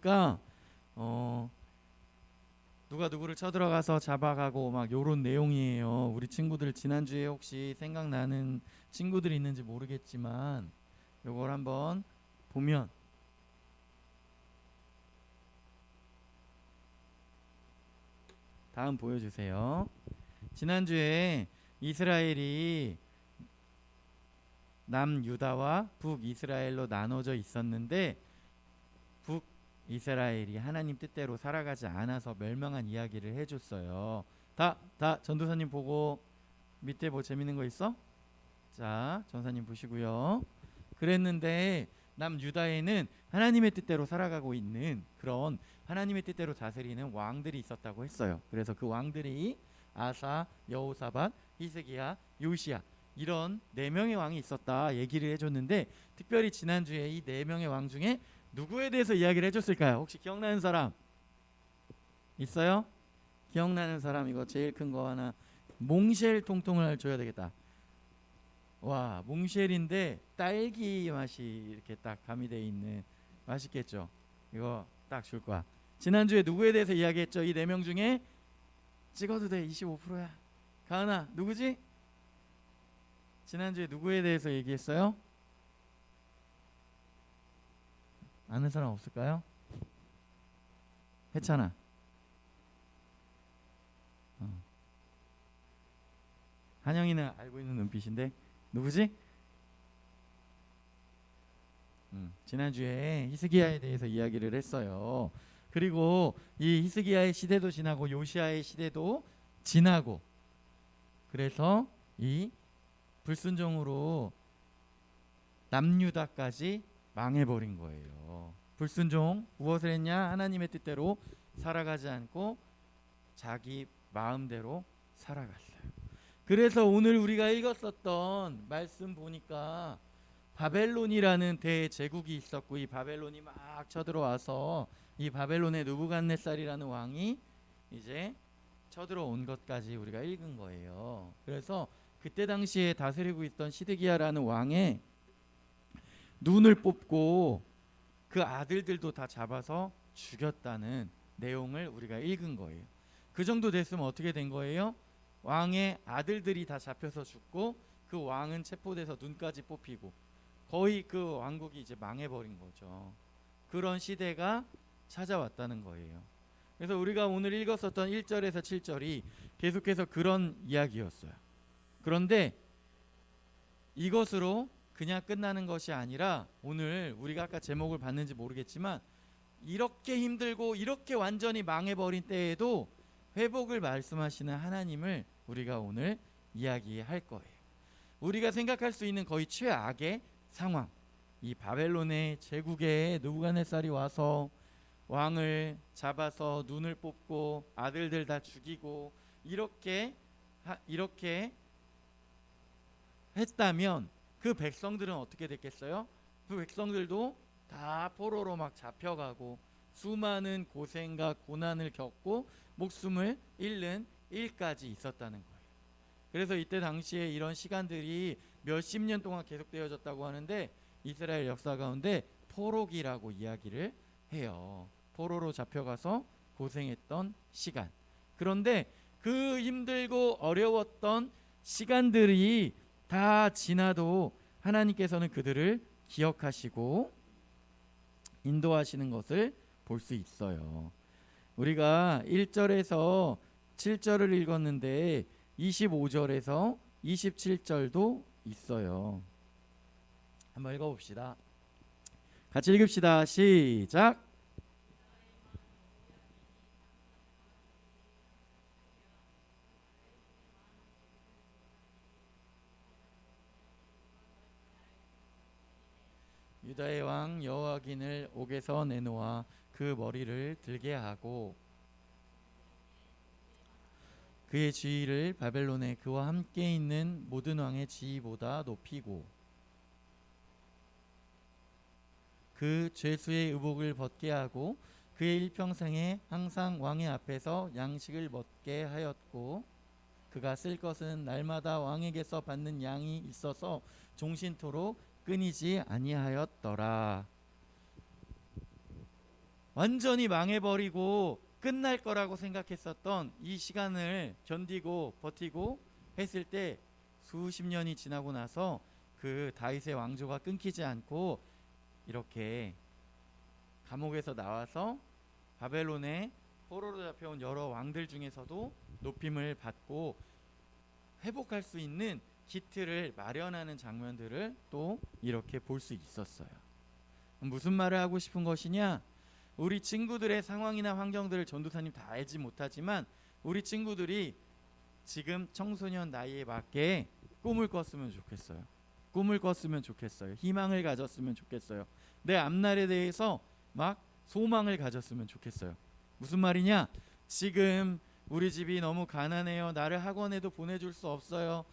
그러니까 누가 누구를 쳐들어가서 잡아가고 막 요런 내용이에요. 우리 친구들 지난주에 혹시 생각나는 친구들이 있는지 모르겠지만 요걸 한번 보면 다음 보여주세요. 지난주에 이스라엘이 남유다와 북이스라엘로 나눠져 있었는데 북이스라엘이 하나님 뜻대로 살아가지 않아서 멸망한 이야기를 해줬어요. 다 전도사님 보고 밑에 뭐 재밌는 거 있어? 자, 전사님 보시고요. 그랬는데 남유다에는 하나님의 뜻대로 살아가고 있는 그런 하나님의 뜻대로 다스리는 왕들이 있었다고 했어요. 그래서 그 왕들이 아사, 여호사밧, 히스기야, 요시야 이런 네 명의 왕이 있었다 얘기를 해줬는데 특별히 지난주에 이 네 명의 왕 중에 누구에 대해서 이야기를 해줬을까요? 혹시 기억나는 사람 있어요? 기억나는 사람 이거 제일 큰 거 하나 몽쉘 통통을 줘야 되겠다. 와, 몽쉘인데 딸기 맛이 이렇게 딱 가미되어 있는 맛있겠죠. 이거 딱 줄 거야. 지난주에 누구에 대해서 이야기했죠? 이 네 명 중에 찍어도 돼. 25%야. 가은아 누구지? 지난주에 누구에 대해서 얘기했어요? 아는 사람 없을까요? 해찬아. 한영이는 알고 있는 눈빛인데 누구지? 지난주에 히스기야에 대해서 이야기를 했어요. 그리고 이 히스기야의 시대도 지나고 요시야의 시대도 지나고 그래서 이 불순종으로 남유다까지 망해버린 거예요. 불순종 무엇을 했냐? 하나님의 뜻대로 살아가지 않고 자기 마음대로 살아갔어요. 그래서 오늘 우리가 읽었었던 말씀 보니까 바벨론이라는 대제국이 있었고 이 바벨론이 막 쳐들어와서 이 바벨론의 느부갓네살이라는 왕이 이제 쳐들어온 것까지 우리가 읽은 거예요. 그래서 그때 당시에 다스리고 있던 시드기야라는 왕의 눈을 뽑고 그 아들들도 다 잡아서 죽였다는 내용을 우리가 읽은 거예요. 그 정도 됐으면 어떻게 된 거예요? 왕의 아들들이 다 잡혀서 죽고 그 왕은 체포돼서 눈까지 뽑히고 거의 그 왕국이 이제 망해버린 거죠. 그런 시대가 찾아왔다는 거예요. 그래서 우리가 오늘 읽었었던 1절에서 7절이 계속해서 그런 이야기였어요. 그런데 이것으로 그냥 끝나는 것이 아니라 오늘 우리가 아까 제목을 봤는지 모르겠지만 이렇게 힘들고 이렇게 완전히 망해버린 때에도 회복을 말씀하시는 하나님을 우리가 오늘 이야기할 거예요. 우리가 생각할 수 있는 거의 최악의 상황, 이 바벨론의 제국에 느부갓네살이 와서 왕을 잡아서 눈을 뽑고 아들들 다 죽이고 이렇게 했다면 그 백성들은 어떻게 됐겠어요? 그 백성들도 다 포로로 막 잡혀가고 수많은 고생과 고난을 겪고 목숨을 잃는 일까지 있었다는 거예요. 그래서 이때 당시에 이런 시간들이 몇십 년 동안 계속되어졌다고 하는데 이스라엘 역사 가운데 포로기라고 이야기를 해요. 포로로 잡혀가서 고생했던 시간. 그런데 그 힘들고 어려웠던 시간들이 다 지나도 하나님께서는 그들을 기억하시고 인도하시는 것을 볼 수 있어요. 우리가 1절에서 7절을 읽었는데 25절에서 27절도 있어요. 한번 읽어봅시다. 같이 읽읍시다. 시작. 유다의 왕 여호아긴을 옥에서 내놓아 그 머리를 들게 하고 그의 지위를 바벨론에 그와 함께 있는 모든 왕의 지위보다 높이고 그 죄수의 의복을 벗게 하고 그의 일평생에 항상 왕의 앞에서 양식을 먹게 하였고 그가 쓸 것은 날마다 왕에게서 받는 양이 있어서 종신토록 끊이지 아니하였더라. 완전히 망해버리고 끝날 거라고 생각했었던 이 시간을 견디고 버티고 했을 때 수십 년이 지나고 나서 그 다윗의 왕조가 끊기지 않고 이렇게 감옥에서 나와서 바벨론에 포로로 잡혀온 여러 왕들 중에서도 높임을 받고 회복할 수 있는 기틀을 마련하는 장면들을 또 이렇게 볼 수 있었어요. 무슨 말을 하고 싶은 것이냐? 우리 친구들의 상황이나 환경들을 전도사님 다 알지 못하지만 우리 친구들이 지금 청소년 나이에 맞게 꿈을 꿨으면 좋겠어요. 꿈을 꿨으면 좋겠어요. 희망을 가졌으면 좋겠어요. 내 앞날에 대해서 막 소망을 가졌으면 좋겠어요. 무슨 말이냐? 지금 우리 집이 너무 가난해요. 나를 학원에도 보내줄 수 없어요.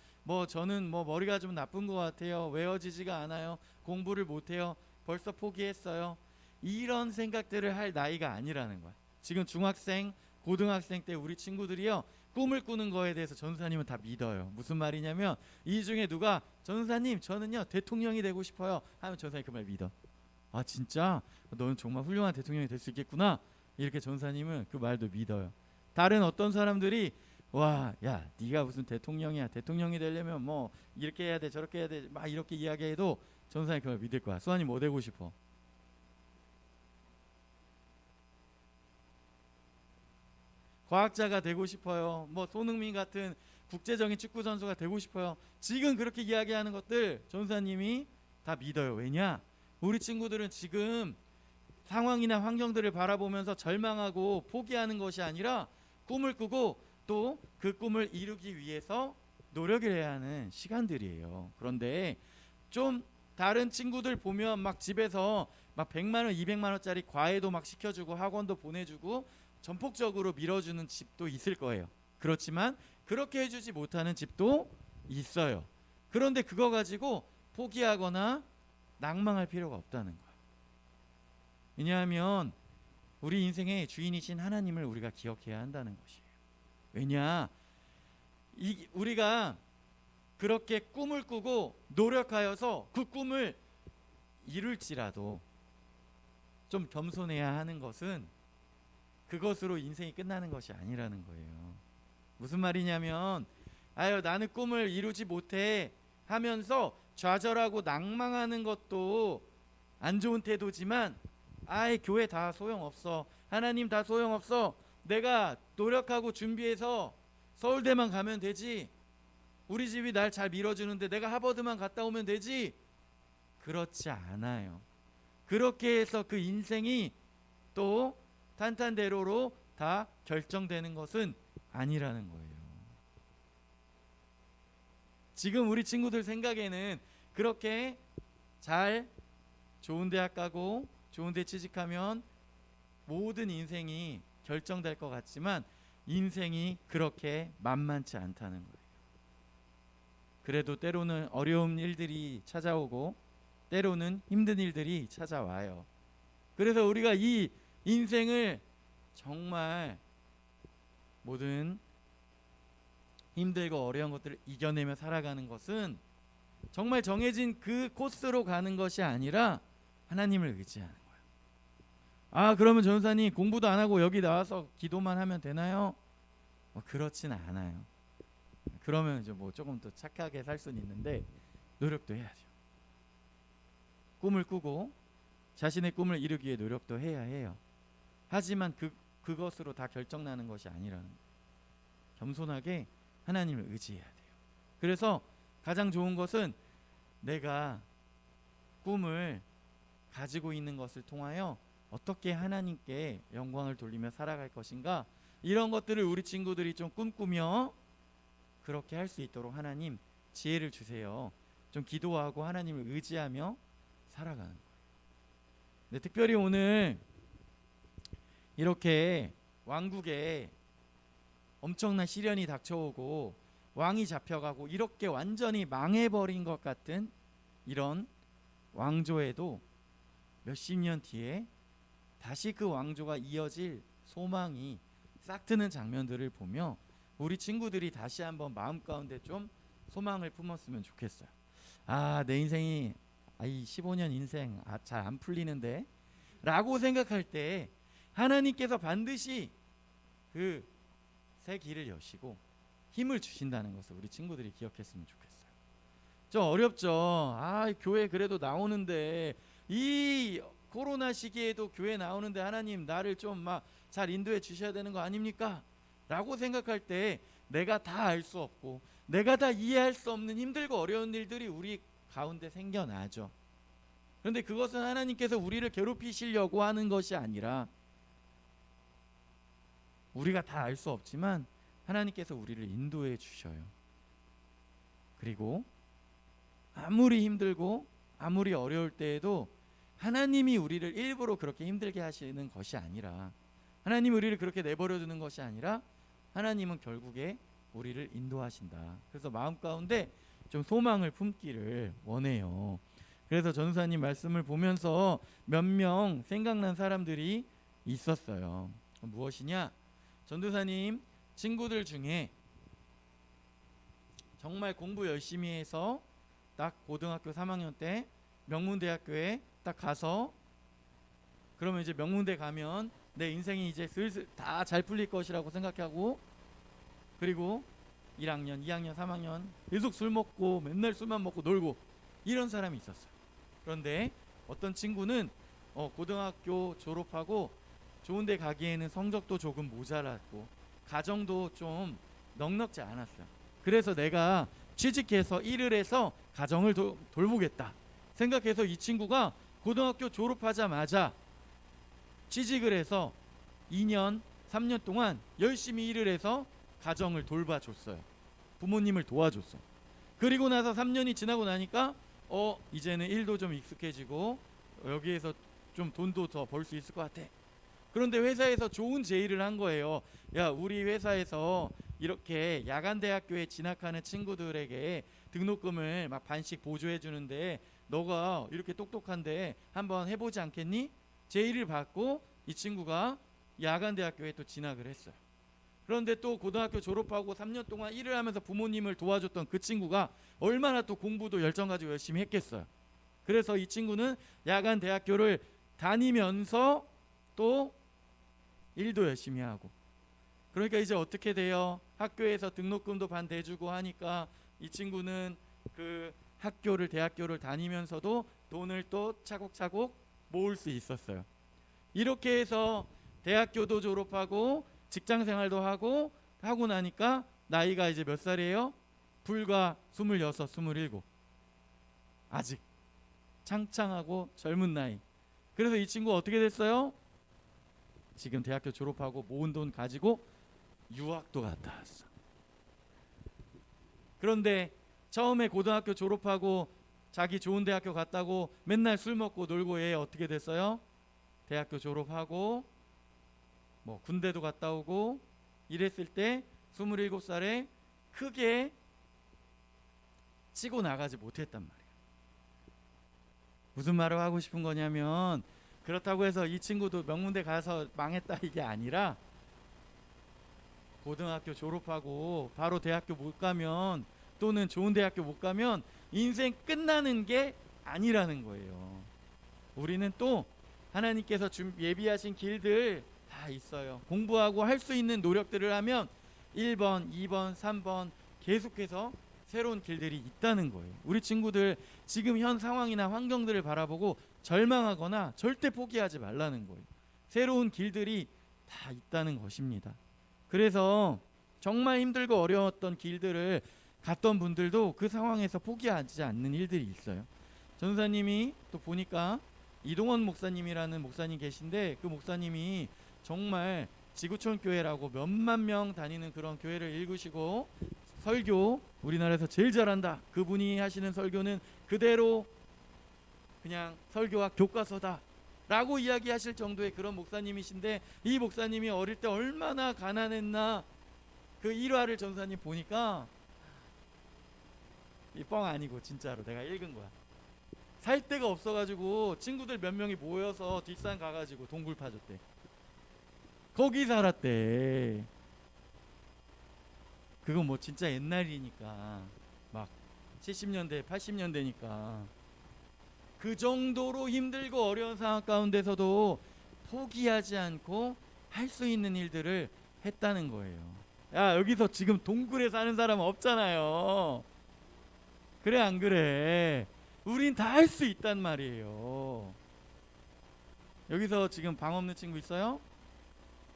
저는 머리가 좀 나쁜 것 같아요. 외워지지가 않아요. 공부를 못해요. 벌써 포기했어요. 이런 생각들을 할 나이가 아니라는 거야. 지금 중학생, 고등학생 때 우리 친구들이요, 꿈을 꾸는 거에 대해서 전도사님은 다 믿어요. 무슨 말이냐면 이 중에 누가 전도사님 저는요 대통령이 되고 싶어요 하면 전도사님 그 말 믿어. 아 진짜? 너는 정말 훌륭한 대통령이 될 수 있겠구나. 이렇게 전도사님은 그 말도 믿어요. 다른 어떤 사람들이 와, 야, 네가 무슨 대통령이야. 대통령이 되려면 이렇게 해야 돼, 저렇게 해야 돼, 막 이렇게 이야기해도 전도사님 그걸 믿을 거야. 수아님 뭐 되고 싶어? 과학자가 되고 싶어요. 손흥민 같은 국제적인 축구 선수가 되고 싶어요. 지금 그렇게 이야기하는 것들 전도사님이 다 믿어요. 왜냐? 우리 친구들은 지금 상황이나 환경들을 바라보면서 절망하고 포기하는 것이 아니라 꿈을 꾸고 또 그 꿈을 이루기 위해서 노력을 해야 하는 시간들이에요. 그런데 좀 다른 친구들 보면 막 집에서 막 100만 원, 200만 원짜리 과외도 막 시켜주고 학원도 보내주고 전폭적으로 밀어주는 집도 있을 거예요. 그렇지만 그렇게 해주지 못하는 집도 있어요. 그런데 그거 가지고 포기하거나 낭망할 필요가 없다는 거예요. 왜냐하면 우리 인생의 주인이신 하나님을 우리가 기억해야 한다는 것이에요. 왜냐? 우리가 그렇게 꿈을 꾸고 노력하여서 그 꿈을 이룰지라도 좀 겸손해야 하는 것은 그것으로 인생이 끝나는 것이 아니라는 거예요. 무슨 말이냐면 아유 나는 꿈을 이루지 못해 하면서 좌절하고 낭망하는 것도 안 좋은 태도지만 아이 교회 다 소용없어. 하나님 다 소용없어. 내가 노력하고 준비해서 서울대만 가면 되지. 우리 집이 날 잘 밀어주는데 내가 하버드만 갔다 오면 되지. 그렇지 않아요. 그렇게 해서 그 인생이 또 탄탄대로로 다 결정되는 것은 아니라는 거예요. 지금 우리 친구들 생각에는 그렇게 잘 좋은 대학 가고 좋은 데 취직하면 모든 인생이 결정될 것 같지만 인생이 그렇게 만만치 않다는 거예요. 그래도 때로는 어려운 일들이 찾아오고 때로는 힘든 일들이 찾아와요. 그래서 우리가 이 인생을 정말 모든 힘들고 어려운 것들을 이겨내며 살아가는 것은 정말 정해진 그 코스로 가는 것이 아니라 하나님을 의지하는 거예요. 아 그러면 전도사님 공부도 안 하고 여기 나와서 기도만 하면 되나요? 그렇진 않아요. 그러면 이제 조금 더 착하게 살 수는 있는데 노력도 해야죠. 꿈을 꾸고 자신의 꿈을 이루기 위해 노력도 해야 해요. 하지만 그것으로 다 결정나는 것이 아니라는 거예요. 겸손하게 하나님을 의지해야 돼요. 그래서 가장 좋은 것은 내가 꿈을 가지고 있는 것을 통하여 어떻게 하나님께 영광을 돌리며 살아갈 것인가, 이런 것들을 우리 친구들이 좀 꿈꾸며 그렇게 할 수 있도록 하나님 지혜를 주세요. 좀 기도하고 하나님을 의지하며 살아가는 거예요. 네, 특별히 오늘 이렇게 왕국에 엄청난 시련이 닥쳐오고 왕이 잡혀가고 이렇게 완전히 망해버린 것 같은 이런 왕조에도 몇십 년 뒤에 다시 그 왕조가 이어질 소망이 싹 트는 장면들을 보며 우리 친구들이 다시 한번 마음 가운데 좀 소망을 품었으면 좋겠어요. 아, 내 인생이 이 15년 인생 잘 안 풀리는데 라고 생각할 때 하나님께서 반드시 그 새 길을 여시고 힘을 주신다는 것을 우리 친구들이 기억했으면 좋겠어요. 좀 어렵죠. 교회 그래도 나오는데, 이 코로나 시기에도 교회 나오는데 하나님 나를 좀 막 잘 인도해 주셔야 되는 거 아닙니까? 라고 생각할 때 내가 다 알 수 없고 내가 다 이해할 수 없는 힘들고 어려운 일들이 우리 가운데 생겨나죠. 그런데 그것은 하나님께서 우리를 괴롭히시려고 하는 것이 아니라, 우리가 다 알 수 없지만 하나님께서 우리를 인도해 주셔요. 그리고 아무리 힘들고 아무리 어려울 때에도 하나님이 우리를 일부러 그렇게 힘들게 하시는 것이 아니라, 하나님이 우리를 그렇게 내버려 두는 것이 아니라, 하나님은 결국에 우리를 인도하신다. 그래서 마음 가운데 좀 소망을 품기를 원해요. 그래서 전도사님 말씀을 보면서 몇 명 생각난 사람들이 있었어요. 무엇이냐? 전도사님 친구들 중에 정말 공부 열심히 해서 딱 고등학교 3학년 때 명문대학교에 딱 가서, 그러면 이제 명문대 가면 내 인생이 이제 슬슬 다 잘 풀릴 것이라고 생각하고, 그리고 1학년, 2학년, 3학년 계속 술 먹고 맨날 술만 먹고 놀고 이런 사람이 있었어요. 그런데 어떤 친구는 고등학교 졸업하고 좋은 데 가기에는 성적도 조금 모자랐고 가정도 좀 넉넉지 않았어요. 그래서 내가 취직해서 일을 해서 가정을 돌보겠다 생각해서 이 친구가 고등학교 졸업하자마자 취직을 해서 2년, 3년 동안 열심히 일을 해서 가정을 돌봐줬어요. 부모님을 도와줬어. 그리고 나서 3년이 지나고 나니까 이제는 일도 좀 익숙해지고 여기에서 좀 돈도 더 벌 수 있을 것 같아. 그런데 회사에서 좋은 제의를 한 거예요. 야, 우리 회사에서 이렇게 야간대학교에 진학하는 친구들에게 등록금을 막 반씩 보조해 주는데 너가 이렇게 똑똑한데 한번 해보지 않겠니? 제의를 받고 이 친구가 야간대학교에 또 진학을 했어요. 그런데 또 고등학교 졸업하고 3년 동안 일을 하면서 부모님을 도와줬던 그 친구가 얼마나 또 공부도 열정 가지고 열심히 했겠어요. 그래서 이 친구는 야간대학교를 다니면서 또 일도 열심히 하고, 그러니까 이제 어떻게 돼요? 학교에서 등록금도 반 대주고 하니까 이 친구는 그 대학교를 다니면서도 돈을 또 차곡차곡 모을 수 있었어요. 이렇게 해서 대학교도 졸업하고 직장생활도 하고 나니까 나이가 이제 몇 살이에요? 불과 26, 27. 아직 창창하고 젊은 나이. 그래서 이 친구 어떻게 됐어요? 지금 대학교 졸업하고 모은 돈 가지고 유학도 갔다 왔어. 그런데 처음에 고등학교 졸업하고 자기 좋은 대학교 갔다고 맨날 술 먹고 놀고 얘 어떻게 됐어요? 대학교 졸업하고 뭐 군대도 갔다 오고 이랬을 때 27살에 크게 치고 나가지 못했단 말이에요. 무슨 말을 하고 싶은 거냐면, 그렇다고 해서 이 친구도 명문대 가서 망했다 이게 아니라, 고등학교 졸업하고 바로 대학교 못 가면, 또는 좋은 대학교 못 가면 인생 끝나는 게 아니라는 거예요. 우리는 또 하나님께서 예비하신 길들 다 있어요. 공부하고 할 수 있는 노력들을 하면 1번, 2번, 3번 계속해서 새로운 길들이 있다는 거예요. 우리 친구들 지금 현 상황이나 환경들을 바라보고 절망하거나 절대 포기하지 말라는 거예요. 새로운 길들이 다 있다는 것입니다. 그래서 정말 힘들고 어려웠던 길들을 갔던 분들도 그 상황에서 포기하지 않는 일들이 있어요. 전도사님이 또 보니까 이동원 목사님이라는 목사님 계신데, 그 목사님이 정말 지구촌 교회라고 몇만 명 다니는 그런 교회를 읽으시고 설교 우리나라에서 제일 잘한다, 그분이 하시는 설교는 그대로 그냥 설교와 교과서다 라고 이야기하실 정도의 그런 목사님이신데, 이 목사님이 어릴 때 얼마나 가난했나, 그 일화를 전도사님 보니까 이 뻥 아니고 진짜로 내가 읽은 거야. 살 데가 없어가지고 친구들 몇 명이 모여서 뒷산 가가지고 동굴 파줬대. 거기 살았대. 그거 뭐 진짜 옛날이니까 막 70년대 80년대니까 그 정도로 힘들고 어려운 상황 가운데서도 포기하지 않고 할 수 있는 일들을 했다는 거예요. 야, 여기서 지금 동굴에 사는 사람 없잖아요. 그래 안 그래? 우린 다 할 수 있단 말이에요. 여기서 지금 방 없는 친구 있어요?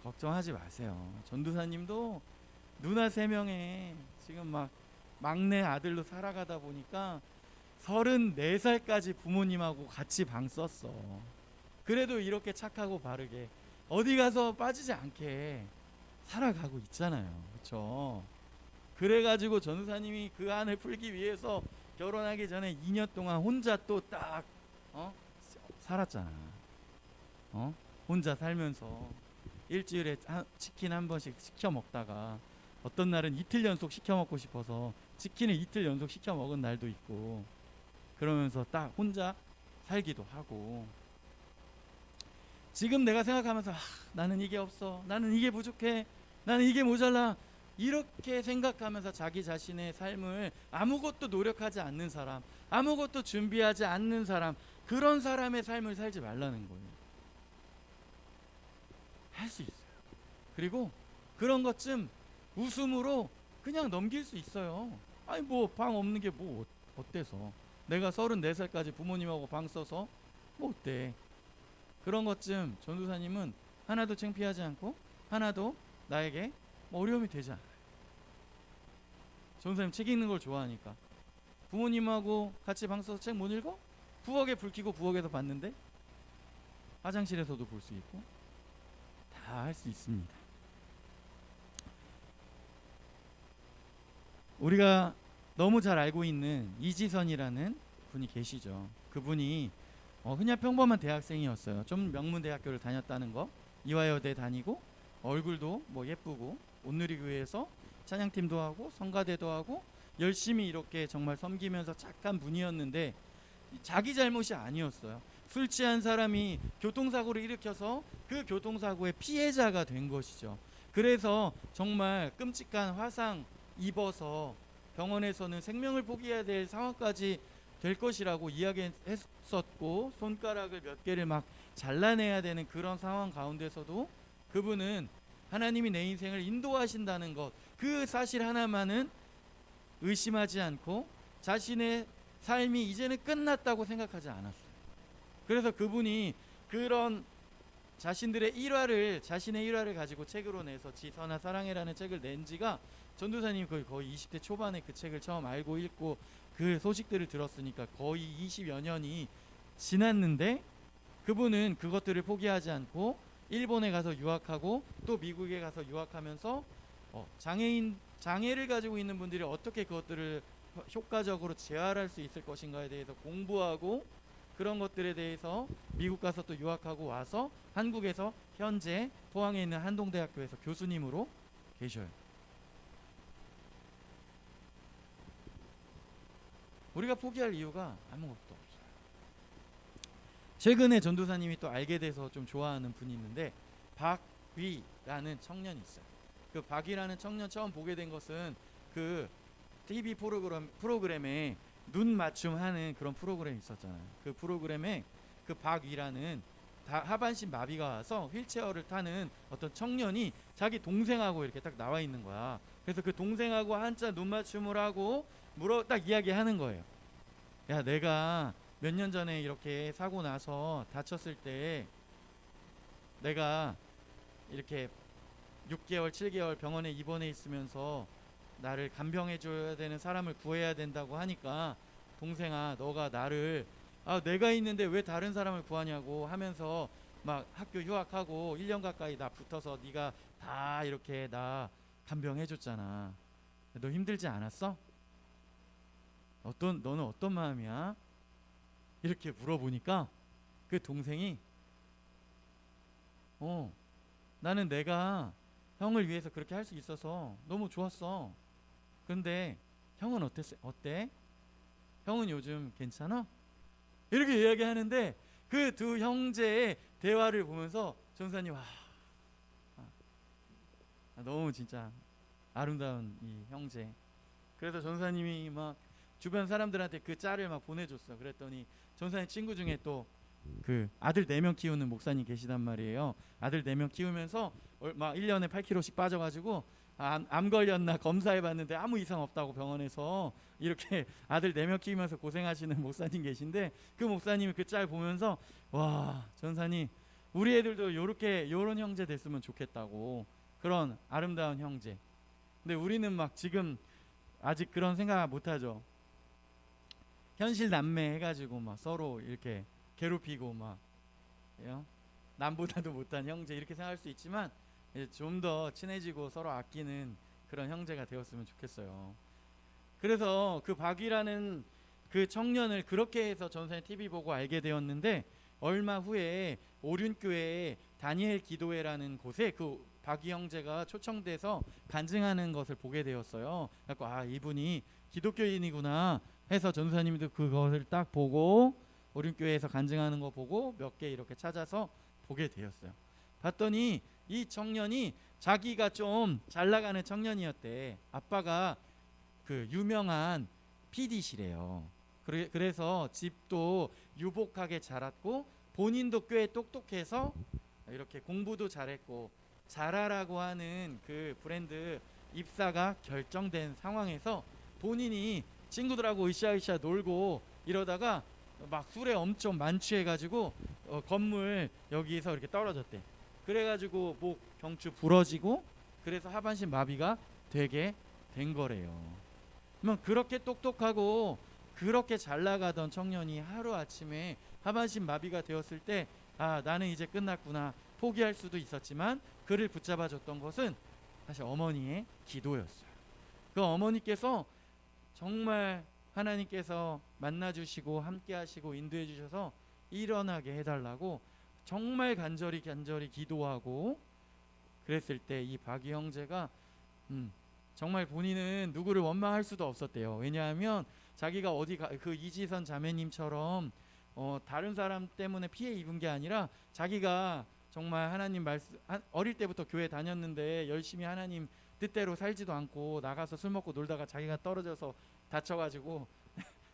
걱정하지 마세요. 전도사님도 누나 3명에 지금 막 막내 아들로 살아가다 보니까 34살까지 부모님하고 같이 방 썼어. 그래도 이렇게 착하고 바르게 어디 가서 빠지지 않게 살아가고 있잖아요. 그렇죠? 그래가지고 전도사님이 그 한을 풀기 위해서 결혼하기 전에 2년 동안 혼자 또 딱 살았잖아. 혼자 살면서 일주일에 치킨 한 번씩 시켜 먹다가 어떤 날은 이틀 연속 시켜 먹고 싶어서 치킨을 이틀 연속 시켜 먹은 날도 있고, 그러면서 딱 혼자 살기도 하고. 지금 내가 생각하면서 나는 이게 없어, 나는 이게 부족해, 나는 이게 모자라, 이렇게 생각하면서 자기 자신의 삶을 아무것도 노력하지 않는 사람, 아무것도 준비하지 않는 사람, 그런 사람의 삶을 살지 말라는 거예요. 할 수 있어요. 그리고 그런 것 좀 웃음으로 그냥 넘길 수 있어요. 아니 뭐 방 없는 게 뭐 어때서, 내가 34살까지 부모님하고 방 써서 뭐 어때. 그런 것 좀 전도사님은 하나도 창피하지 않고 하나도 나에게 어려움이 되지 않아요. 전도사님 책 읽는 걸 좋아하니까 부모님하고 같이 방 써서 책 못 읽어? 부엌에 불 켜고 부엌에서 봤는데 화장실에서도 볼 수 있고 다 할 수 있습니다. 우리가 너무 잘 알고 있는 이지선이라는 분이 계시죠. 그분이 그냥 평범한 대학생이었어요. 좀 명문대학교를 다녔다는 거, 이화여대 다니고 얼굴도 뭐 예쁘고 온누리교회에서 찬양팀도 하고 성가대도 하고 열심히 이렇게 정말 섬기면서 착한 분이었는데 자기 잘못이 아니었어요. 술 취한 사람이 교통사고를 일으켜서 그 교통사고의 피해자가 된 것이죠. 그래서 정말 끔찍한 화상 입어서 병원에서는 생명을 포기해야 될 상황까지 될 것이라고 이야기했었고, 손가락을 몇 개를 막 잘라내야 되는 그런 상황 가운데서도 그분은 하나님이 내 인생을 인도하신다는 것, 그 사실 하나만은 의심하지 않고 자신의 삶이 이제는 끝났다고 생각하지 않았어요. 그래서 그분이 그런 자신의 일화를 가지고 책으로 내서 지선아 사랑해라는 책을 낸 지가, 전도사님 거의 20대 초반에 그 책을 처음 알고 읽고 그 소식들을 들었으니까 거의 20여 년이 지났는데, 그분은 그것들을 포기하지 않고 일본에 가서 유학하고 또 미국에 가서 유학하면서 장애를 가지고 있는 분들이 어떻게 그것들을 효과적으로 재활할 수 있을 것인가에 대해서 공부하고, 그런 것들에 대해서 미국 가서 또 유학하고 와서 한국에서 현재 포항에 있는 한동대학교에서 교수님으로 계셔요. 우리가 포기할 이유가 아무것도 없어요. 최근에 전도사님이 또 알게 돼서 좀 좋아하는 분이 있는데, 박위라는 청년이 있어요. 그 박위라는 청년 처음 보게 된 것은 그 TV 프로그램에 눈 맞춤하는 그런 프로그램이 있었잖아요. 그 프로그램에 그 박위라는 하반신 마비가 와서 휠체어를 타는 어떤 청년이 자기 동생하고 이렇게 딱 나와 있는 거야. 그래서 그 동생하고 한자 눈 맞춤을 하고 딱 이야기하는 거예요. 야, 내가 몇 년 전에 이렇게 사고 나서 다쳤을 때 내가 이렇게 6개월 7개월 병원에 입원해 있으면서 나를 간병해 줘야 되는 사람을 구해야 된다고 하니까, 동생아 너가 나를 내가 있는데 왜 다른 사람을 구하냐고 하면서 막 학교 휴학하고 1년 가까이 나 붙어서 네가 다 이렇게 나 간병해 줬잖아. 너 힘들지 않았어? 너는 어떤 마음이야? 이렇게 물어보니까 그 동생이 나는 내가 형을 위해서 그렇게 할 수 있어서 너무 좋았어. 근데 형은 어때? 형은 요즘 괜찮아? 이렇게 이야기하는데 그 두 형제의 대화를 보면서 전사님 너무 진짜 아름다운 이 형제. 그래서 전사님이 막 주변 사람들한테 그 짤을 막 보내줬어. 그랬더니 전사님 친구 중에 또 그 아들 4명 키우는 목사님 계시단 말이에요. 아들 4명 키우면서 막 1년에 8kg씩 빠져가지고 암 걸렸나 검사해봤는데 아무 이상 없다고 병원에서 이렇게 아들 4명 키우면서 고생하시는 목사님 계신데, 그 목사님이 그 짤 보면서 와, 전사님 우리 애들도 요런 형제 됐으면 좋겠다고, 그런 아름다운 형제. 근데 우리는 막 지금 아직 그런 생각 못하죠. 현실 남매 해가지고 막 서로 이렇게 괴롭히고 막 남보다도 못한 형제 이렇게 생각할 수 있지만, 좀 더 친해지고 서로 아끼는 그런 형제가 되었으면 좋겠어요. 그래서 그 박이라는 그 청년을 그렇게 해서 전사의 TV 보고 알게 되었는데, 얼마 후에 오륜교회 다니엘 기도회라는 곳에 그 박이 형제가 초청돼서 간증하는 것을 보게 되었어요. 그래서 이분이 기독교인이구나 해서 전사님도 그것을 딱 보고 오륜교회에서 간증하는 거 보고 몇 개 이렇게 찾아서 보게 되었어요. 봤더니 이 청년이 자기가 좀 잘 나가는 청년이었대. 아빠가 그 유명한 PD시래요. 그래서 집도 유복하게 자랐고 본인도 꽤 똑똑해서 이렇게 공부도 잘했고, 자라라고 하는 그 브랜드 입사가 결정된 상황에서 본인이 친구들하고 으쌰으쌰 놀고 이러다가 막 술에 엄청 만취해가지고 건물 여기서 이렇게 떨어졌대. 그래가지고 목 경추 부러지고, 그래서 하반신 마비가 되게 된 거래요. 그러면 그렇게 똑똑하고 그렇게 잘 나가던 청년이 하루아침에 하반신 마비가 되었을 때, 나는 이제 끝났구나 포기할 수도 있었지만, 그를 붙잡아줬던 것은 사실 어머니의 기도였어요. 그 어머니께서 정말 하나님께서 만나주시고 함께 하시고 인도해 주셔서 일어나게 해달라고 정말 간절히 기도하고 그랬을 때, 이 박이 형제가 정말 본인은 누구를 원망할 수도 없었대요. 왜냐하면 자기가 그 이지선 자매님처럼 다른 사람 때문에 피해 입은 게 아니라, 자기가 정말 하나님 말씀, 어릴 때부터 교회 다녔는데 열심히 하나님 뜻대로 살지도 않고 나가서 술 먹고 놀다가 자기가 떨어져서 다쳐가지고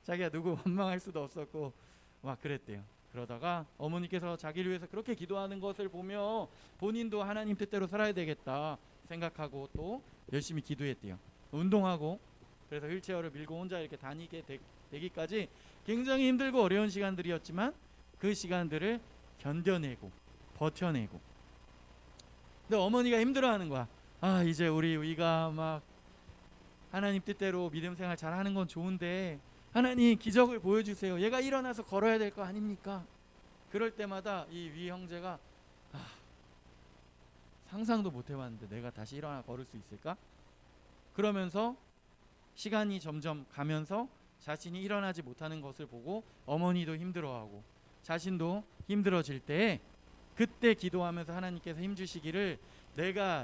자기가 누구 원망할 수도 없었고 막 그랬대요. 그러다가 어머니께서 자기를 위해서 그렇게 기도하는 것을 보며 본인도 하나님 뜻대로 살아야 되겠다 생각하고 또 열심히 기도했대요. 운동하고, 그래서 휠체어를 밀고 혼자 이렇게 다니게 되기까지 굉장히 힘들고 어려운 시간들이었지만, 그 시간들을 견뎌내고 버텨내고. 근데 어머니가 힘들어하는 거야. 이제 우리 위가 막 하나님 뜻대로 믿음 생활 잘하는 건 좋은데 하나님 기적을 보여주세요. 얘가 일어나서 걸어야 될 거 아닙니까? 그럴 때마다 이 위 형제가 상상도 못 해봤는데 내가 다시 일어나 걸을 수 있을까? 그러면서 시간이 점점 가면서 자신이 일어나지 못하는 것을 보고 어머니도 힘들어하고 자신도 힘들어질 때, 그때 기도하면서 하나님께서 힘주시기를,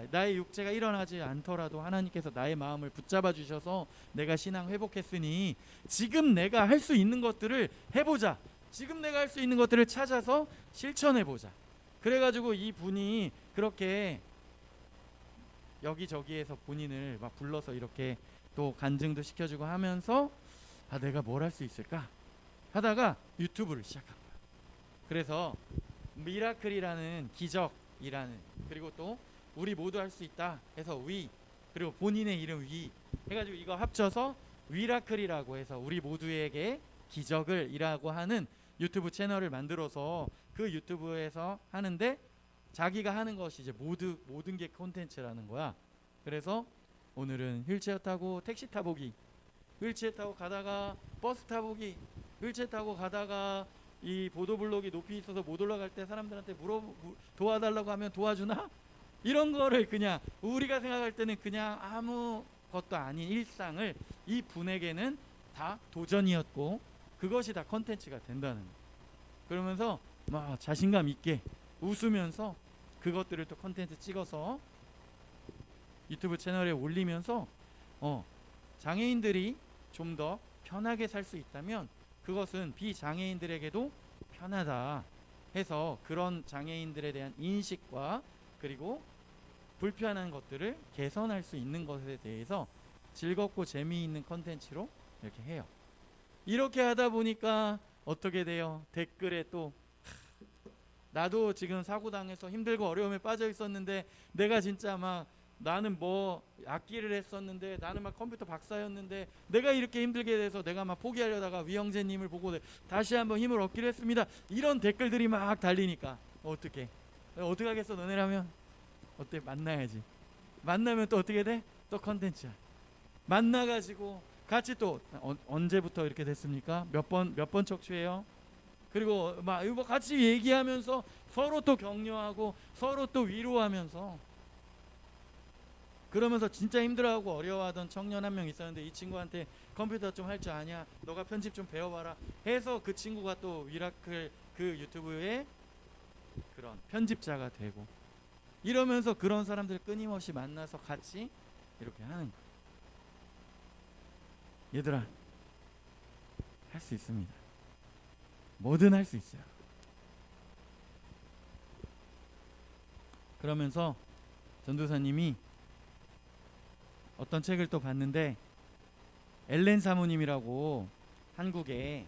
나의 육체가 일어나지 않더라도 하나님께서 나의 마음을 붙잡아 주셔서 내가 신앙 회복했으니 지금 내가 할 수 있는 것들을 해보자. 지금 내가 할 수 있는 것들을 찾아서 실천해보자. 그래가지고 이 분이 그렇게 여기저기에서 본인을 막 불러서 이렇게 또 간증도 시켜주고 하면서 내가 뭘 할 수 있을까 하다가 유튜브를 시작한 거야. 그래서 미라클이라는 기적이라는, 그리고 또 우리 모두 할 수 있다 해서 위, 그리고 본인의 이름 위 해가지고 이거 합쳐서 위라클이라고 해서 우리 모두에게 기적을 이라고 하는 유튜브 채널을 만들어서 그 유튜브에서 하는데, 자기가 하는 것이 이제 모든 게 콘텐츠라는 거야. 그래서 오늘은 휠체어 타고 택시 타보기, 휠체어 타고 가다가 버스 타보기, 휠체어 타고 가다가 이 보도블록이 높이 있어서 못 올라갈 때 사람들한테 도와달라고 하면 도와주나? 이런 거를 그냥 우리가 생각할 때는 그냥 아무것도 아닌 일상을 이 분에게는 다 도전이었고 그것이 다 컨텐츠가 된다는 거예요. 그러면서 막 자신감 있게 웃으면서 그것들을 또 컨텐츠 찍어서 유튜브 채널에 올리면서 장애인들이 좀 더 편하게 살 수 있다면 그것은 비장애인들에게도 편하다 해서, 그런 장애인들에 대한 인식과 그리고 불편한 것들을 개선할 수 있는 것에 대해서 즐겁고 재미있는 컨텐츠로 이렇게 해요. 이렇게 하다 보니까 어떻게 돼요? 댓글에 또 나도 지금 사고 당해서 힘들고 어려움에 빠져 있었는데 내가 진짜 막 나는 뭐 악기를 했었는데 나는 막 컴퓨터 박사였는데 내가 이렇게 힘들게 돼서 내가 막 포기하려다가 위영재님을 보고 다시 한번 힘을 얻기로 했습니다. 이런 댓글들이 막 달리니까 어떻게 하겠어 너네라면. 어때? 만나야지. 만나면 또 어떻게 돼? 또 컨텐츠야. 만나가지고 같이 또 언제부터 이렇게 됐습니까? 몇 번 척추예요? 그리고 막 이거 같이 얘기하면서 서로 또 격려하고 서로 또 위로하면서 그러면서 진짜 힘들어하고 어려워하던 청년 한 명 있었는데 이 친구한테 컴퓨터 좀 할 줄 아냐? 너가 편집 좀 배워봐라 해서 그 친구가 또 미라클 그 유튜브에 그런 편집자가 되고 이러면서 그런 사람들 끊임없이 만나서 같이 이렇게 하는 거예요. 얘들아, 할 수 있습니다. 뭐든 할 수 있어요. 그러면서 전도사님이 어떤 책을 또 봤는데 엘렌 사모님이라고 한국에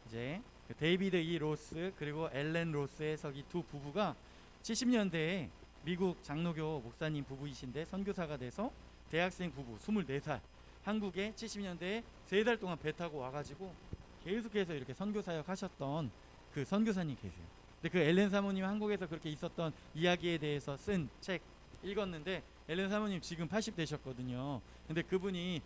이제 데이비드 E. 로스 그리고 엘렌 로스 해석이 두 부부가 70년대에 미국 장로교 목사님 부부이신데 선교사가 돼서 대학생 부부 24살 한국에 70년대에 3달 동안 배 타고 와가지고 계속해서 이렇게 선교사역 하셨던 그 선교사님 계세요. 근데 그 엘렌 사모님 한국에서 그렇게 있었던 이야기에 대해서 쓴 책 읽었는데 엘렌 사모님 지금 80 되셨거든요. 근데 그분이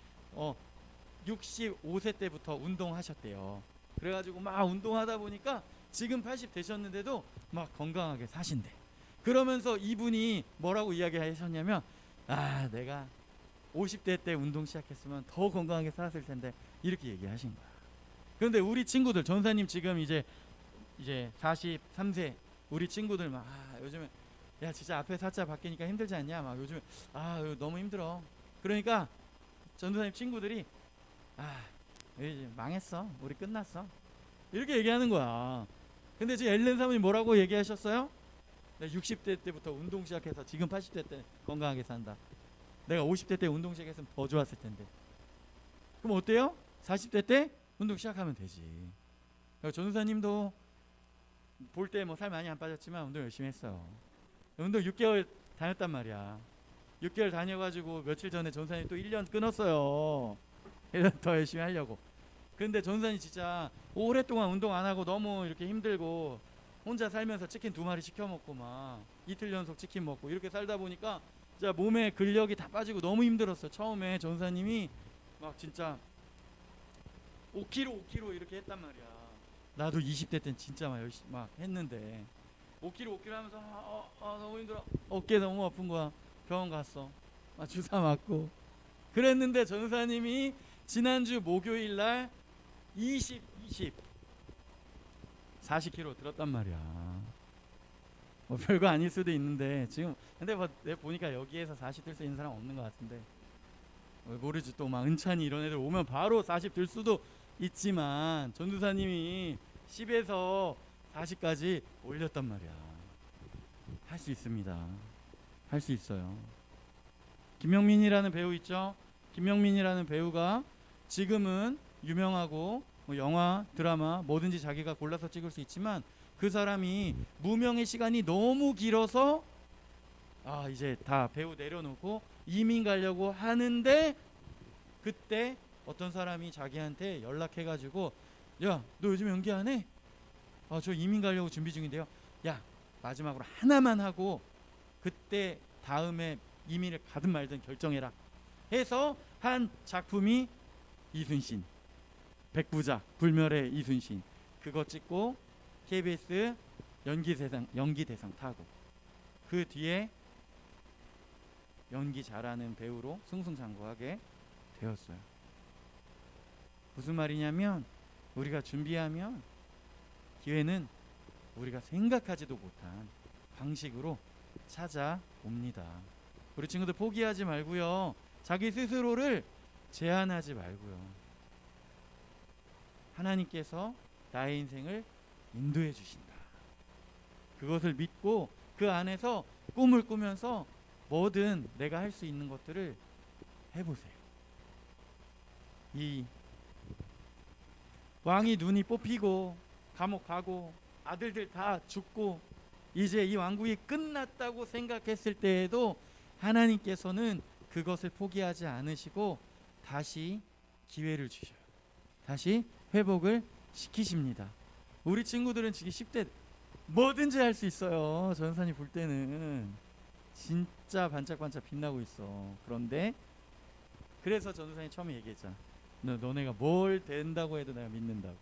65세 때부터 운동하셨대요. 그래가지고 막 운동하다 보니까 지금 80 되셨는데도 막 건강하게 사신대. 그러면서 이분이 뭐라고 이야기하셨냐면 내가 50대 때 운동 시작했으면 더 건강하게 살았을 텐데 이렇게 얘기하신 거야. 그런데 우리 친구들 전사님 지금 이제 43세 우리 친구들 막 요즘에 야 진짜 앞에 사자 바뀌니까 힘들지 않냐 막 요즘에 너무 힘들어. 그러니까 전도사님 친구들이 이제 망했어 우리 끝났어 이렇게 얘기하는 거야. 근데 지금 엘렌 사모님 뭐라고 얘기하셨어요? 내가 60대 때부터 운동 시작해서 지금 80대 때 건강하게 산다. 내가 50대 때 운동 시작했으면 더 좋았을 텐데. 그럼 어때요? 40대 때 운동 시작하면 되지. 전도사님도 볼 때 뭐 살 많이 안 빠졌지만 운동 열심히 했어요. 운동 6개월 다녔단 말이야. 6개월 다녀가지고 며칠 전에 전도사님 또 1년 끊었어요. 1년 더 열심히 하려고. 근데 전도사님 진짜 오랫동안 운동 안 하고 너무 이렇게 힘들고 혼자 살면서 치킨 2마리 시켜 먹고 막 이틀 연속 치킨 먹고 이렇게 살다 보니까 진짜 몸에 근력이 다 빠지고 너무 힘들었어. 처음에 전사님이 막 진짜 5kg 이렇게 했단 말이야. 나도 20대 땐 진짜 막 열심히 막 했는데 5kg 하면서 너무 힘들어. 어깨 너무 아픈 거야. 병원 갔어. 주사 맞고 그랬는데 전사님이 지난주 목요일 날 40kg 들었단 말이야. 뭐 별거 아닐 수도 있는데 지금 근데 뭐 내가 보니까 여기에서 40 들 수 있는 사람 없는 것 같은데 모르지. 또 막 은찬이 이런 애들 오면 바로 40 들 수도 있지만 전도사님이 10에서 40까지 올렸단 말이야. 할 수 있습니다. 할 수 있어요. 김명민이라는 배우 있죠? 김명민이라는 배우가 지금은 유명하고 뭐 영화, 드라마 뭐든지 자기가 골라서 찍을 수 있지만 그 사람이 무명의 시간이 너무 길어서 이제 다 배우 내려놓고 이민 가려고 하는데 그때 어떤 사람이 자기한테 연락해가지고 야, 너 요즘 연기 안 해? 저 이민 가려고 준비 중인데요. 야, 마지막으로 하나만 하고 그때 다음에 이민을 가든 말든 결정해라 해서 한 작품이 이순신 백부작 불멸의 이순신 그거 찍고 KBS 연기대상 타고 그 뒤에 연기 잘하는 배우로 승승장구하게 되었어요. 무슨 말이냐면 우리가 준비하면 기회는 우리가 생각하지도 못한 방식으로 찾아옵니다. 우리 친구들 포기하지 말고요. 자기 스스로를 제한하지 말고요. 하나님께서 나의 인생을 인도해 주신다. 그것을 믿고 그 안에서 꿈을 꾸면서 뭐든 내가 할 수 있는 것들을 해보세요. 이 왕이 눈이 뽑히고 감옥 가고 아들들 다 죽고 이제 이 왕국이 끝났다고 생각했을 때에도 하나님께서는 그것을 포기하지 않으시고 다시 기회를 주셔요. 다시 회복을 시키십니다. 우리 친구들은 지금 10대 뭐든지 할 수 있어요. 전사님 볼 때는 진짜 반짝반짝 빛나고 있어. 그런데 그래서 전사님 처음에 얘기했잖아. 너네가 뭘 된다고 해도 내가 믿는다고.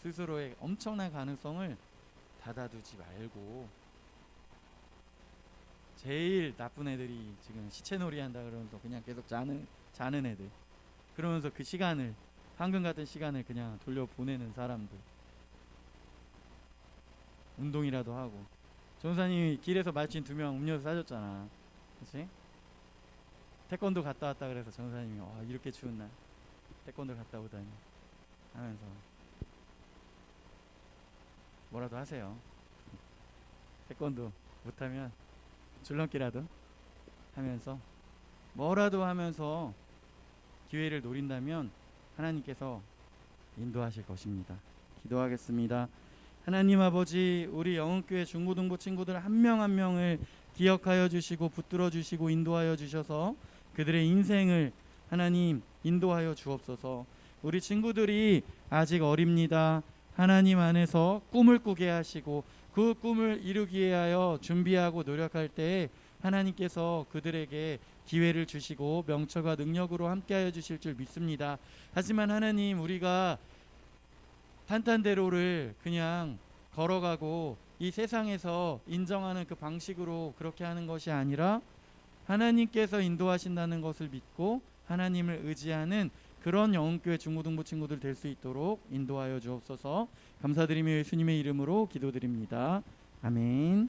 스스로의 엄청난 가능성을 닫아두지 말고, 제일 나쁜 애들이 지금 시체놀이 한다 그러면서 그냥 계속 자는 애들, 그러면서 그 시간을, 황금 같은 시간을 그냥 돌려보내는 사람들, 운동이라도 하고. 전사님이 길에서 마주친 2명 음료수 사줬잖아. 그치? 태권도 갔다 왔다 그래서 전사님이 이렇게 추운 날 태권도 갔다 오다니 하면서 뭐라도 하세요. 태권도 못하면 줄넘기라도 하면서 뭐라도 하면서 기회를 노린다면 하나님께서 인도하실 것입니다. 기도하겠습니다. 하나님 아버지, 우리 영흥교회 중고등부 친구들 한 명 한 명을 기억하여 주시고 붙들어 주시고 인도하여 주셔서 그들의 인생을 하나님 인도하여 주옵소서. 우리 친구들이 아직 어립니다. 하나님 안에서 꿈을 꾸게 하시고 그 꿈을 이루기 위하여 준비하고 노력할 때에 하나님께서 그들에게 기회를 주시고 명철과 능력으로 함께하여 주실 줄 믿습니다. 하지만 하나님, 우리가 탄탄대로를 그냥 걸어가고 이 세상에서 인정하는 그 방식으로 그렇게 하는 것이 아니라 하나님께서 인도하신다는 것을 믿고 하나님을 의지하는 그런 영흥교회 중고등부 친구들 될 수 있도록 인도하여 주옵소서. 감사드리며 예수님의 이름으로 기도드립니다. 아멘.